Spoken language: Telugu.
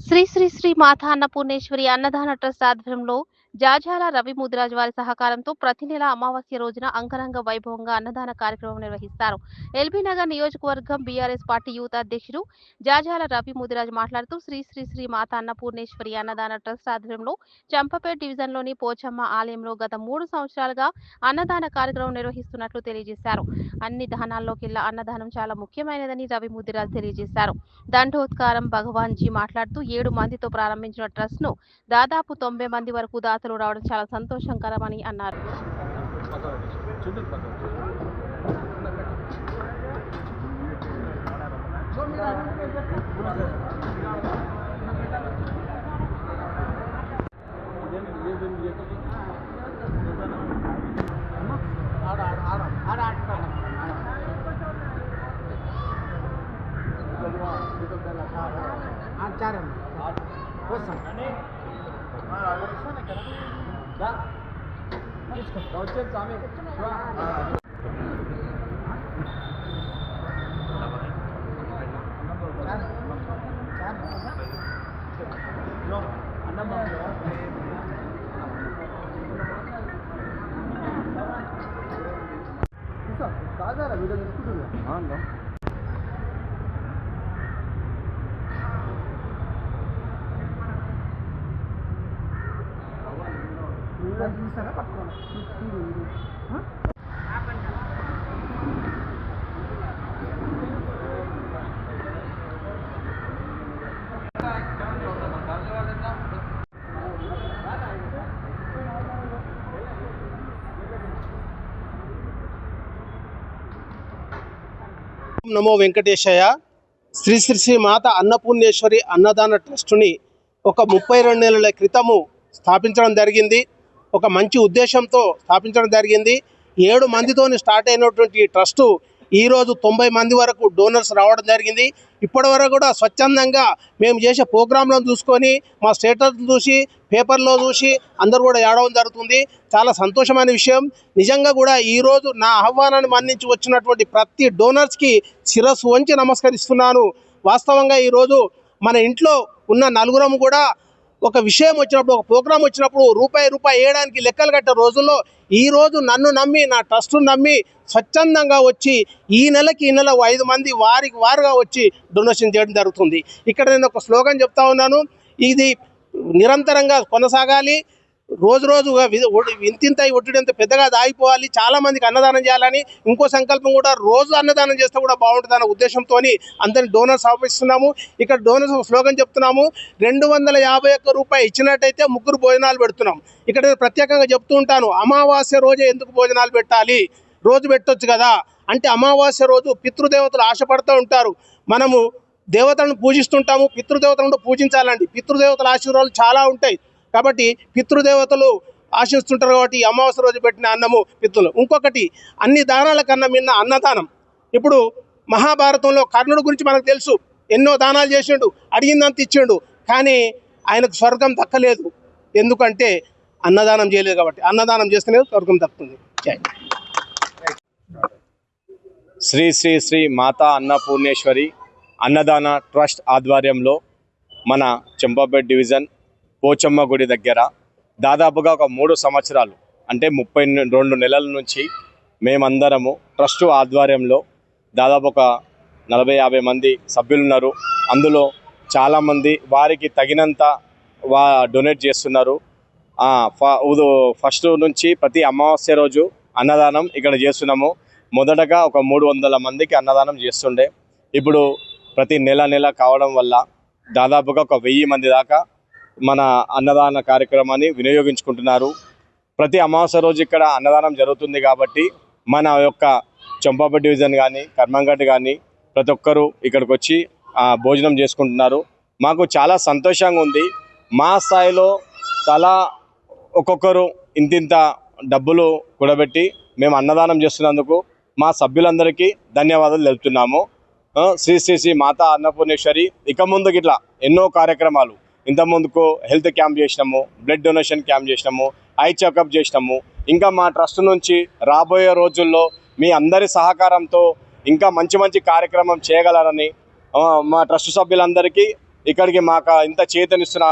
శ్రీ శ్రీ శ్రీ మాతా అన్నపూర్ణేశ్వరి అన్నదాన ట్రస్ట్ ఆధ్వర్యంలో జాజాల రవి ముదిరాజ్ వారి సహకారంతో ప్రతి నెల అమావాస్య రోజున అంగరంగ వైభవంగా అన్నదాన కార్యక్రమం నిర్వహిస్తారు. ఎల్బీ నగర్ నియోజకవర్గం బీఆర్ఎస్ పార్టీ యూత్ అధ్యక్షుడు జాజాల రవి ముదిరాజ్ మాట్లాడుతూ శ్రీ శ్రీ శ్రీ మాతా అన్నపూర్ణేశ్వరి అన్నదాన ట్రస్ట్ ఆధ్వర్యంలో చంపపేట్ డివిజన్లోని పోచమ్మ ఆలయంలో గత 3 సంవత్సరాలుగా అన్నదాన కార్యక్రమం నిర్వహిస్తున్నట్లు తెలియజేశారు. అన్ని దానాల్లోకెల్లా అన్నదానం చాలా ముఖ్యమైనదని రవి ముదిరాజ్ తెలియజేశారు. దండోత్కారం భగవాన్ జీ మాట్లాడుతూ 7 మందితో ప్రారంభించిన ట్రస్ట్ ను దాదాపు 90 మంది వరకు దాతలు రావడం చాలా సంతోషకరమని అన్నారు. నమో వెంకటేశయ్య. శ్రీ శ్రీ శ్రీ మాత అన్నపూర్ణేశ్వరి అన్నదాన ట్రస్టుని ఒక 32 నెలల క్రితము స్థాపించడం జరిగింది. ఒక మంచి ఉద్దేశంతో స్థాపించడం జరిగింది. 7 మందితోని స్టార్ట్ అయినటువంటి ఈ ట్రస్టు ఈరోజు 90 మంది వరకు డోనర్స్ రావడం జరిగింది. ఇప్పటి వరకు కూడా స్వచ్ఛందంగా మేము చేసే ప్రోగ్రాంలను చూసుకొని మా స్టేటస్ చూసి పేపర్లో చూసి అందరూ కూడా ఏడవడం జరుగుతుంది. చాలా సంతోషమైన విషయం. నిజంగా కూడా ఈరోజు నా ఆహ్వానాన్ని మన్నించి వచ్చినటువంటి ప్రతి డోనర్స్కి శిరస్సు వంచి నమస్కరిస్తున్నాను. వాస్తవంగా ఈరోజు మన ఇంట్లో ఉన్న నలుగురం కూడా ఒక విషయం వచ్చినప్పుడు, ఒక ప్రోగ్రాం వచ్చినప్పుడు రూపాయి వేయడానికి లెక్కలు కట్టే రోజుల్లో ఈరోజు నన్ను నమ్మి, నా ట్రస్ట్ను నమ్మి స్వచ్ఛందంగా వచ్చి ఈ నెల 5 మంది వారుగా వచ్చి డొనేషన్ చేయడం జరుగుతుంది. ఇక్కడ నేను ఒక స్లోగన్ చెప్తా ఉన్నాను. ఇది నిరంతరంగా కొనసాగాలి. రోజుగా ఇంతింత ఒట్టిడంత పెద్దగా దాగిపోవాలి. చాలామందికి అన్నదానం చేయాలని ఇంకో సంకల్పం కూడా, రోజు అన్నదానం చేస్తే కూడా బాగుంటుందన్న ఉద్దేశంతో అందరిని డోనర్స్ ఆహ్వానిస్తున్నాము. ఇక్కడ డోనర్స్ స్లోగన్ చెప్తున్నాము. 251 రూపాయలు ఇచ్చినట్టయితే 3 భోజనాలు పెడుతున్నాం. ఇక్కడ ప్రత్యేకంగా చెప్తూ ఉంటాను, అమావాస్య రోజే ఎందుకు భోజనాలు పెట్టాలి, రోజు పెట్టొచ్చు కదా అంటే, అమావాస్య రోజు పితృదేవతలు ఆశపడుతూ ఉంటారు. మనము దేవతలను పూజిస్తుంటాము, పితృదేవతలను పూజించాలండి. పితృదేవతల ఆశీర్వాదాలు చాలా ఉంటాయి కాబట్టి పితృదేవతలు ఆశిస్తుంటారు కాబట్టి అమావాస్య రోజు పెట్టిన అన్నము పితృలు. ఇంకొకటి, అన్ని దానాల కన్నా మిన్న అన్నదానం. ఇప్పుడు మహాభారతంలో కర్ణుడి గురించి మనకు తెలుసు. ఎన్నో దానాలు చేసిండు, అడిగిందంత ఇచ్చిండు, కానీ ఆయనకు స్వర్గం దక్కలేదు. ఎందుకంటే అన్నదానం చేయలేదు కాబట్టి. అన్నదానం చేస్తేనే స్వర్గం దక్కుతుంది. శ్రీ శ్రీ శ్రీ మాతా అన్నపూర్ణేశ్వరి అన్నదాన ట్రస్ట్ ఆధ్వర్యంలో మన చంపాపేట్ డివిజన్ పోచమ్మ గుడి దగ్గర దాదాపుగా ఒక 3 సంవత్సరాలు అంటే 32 నెలల నుంచి మేమందరము ట్రస్ట్ ఆధ్వర్యంలో దాదాపు ఒక 40-50 మంది సభ్యులున్నారు. అందులో చాలామంది వారికి తగినంత డొనేట్ చేస్తున్నారు. ఫస్ట్ నుంచి ప్రతి అమావాస్య రోజు అన్నదానం ఇక్కడ చేస్తున్నాము. మొదటగా ఒక 300 మందికి అన్నదానం చేస్తుండే. ఇప్పుడు ప్రతి నెల కావడం వల్ల దాదాపుగా ఒక 1000 మంది దాకా మన అన్నదాన కార్యక్రమాన్ని వినియోగించుకుంటున్నారు. ప్రతి అమావాస్య రోజు ఇక్కడ అన్నదానం జరుగుతుంది కాబట్టి మన యొక్క చంపాపేట్ డివిజన్ కానీ, కర్మంఘట్ కానీ ప్రతి ఒక్కరూ ఇక్కడికి వచ్చి భోజనం చేసుకుంటున్నారు. మాకు చాలా సంతోషంగా ఉంది. మా స్థాయిలో తలా ఒక్కొక్కరు ఇంతింత డబ్బులు కూడబెట్టి మేము అన్నదానం చేస్తున్నందుకు మా సభ్యులందరికీ ధన్యవాదాలు తెలుపుతున్నాము. శ్రీ శ్రీ శ్రీ మాతా అన్నపూర్ణేశ్వరి ఇక ముందుకు ఇట్లా ఎన్నో కార్యక్రమాలు, ఇంతకుముందుకు హెల్త్ క్యాంప్ చేసినాము, బ్లడ్ డొనేషన్ క్యాంప్ చేసినాము, ఐ చెకప్ చేసినాము. ఇంకా మా ట్రస్ట్ నుంచి రాబోయే రోజుల్లో మీ అందరి సహకారంతో ఇంకా మంచి కార్యక్రమం చేయగలరని మా ట్రస్ట్ సభ్యులందరికీ ఇక్కడికి మాకు ఇంత చేతనిస్తున్న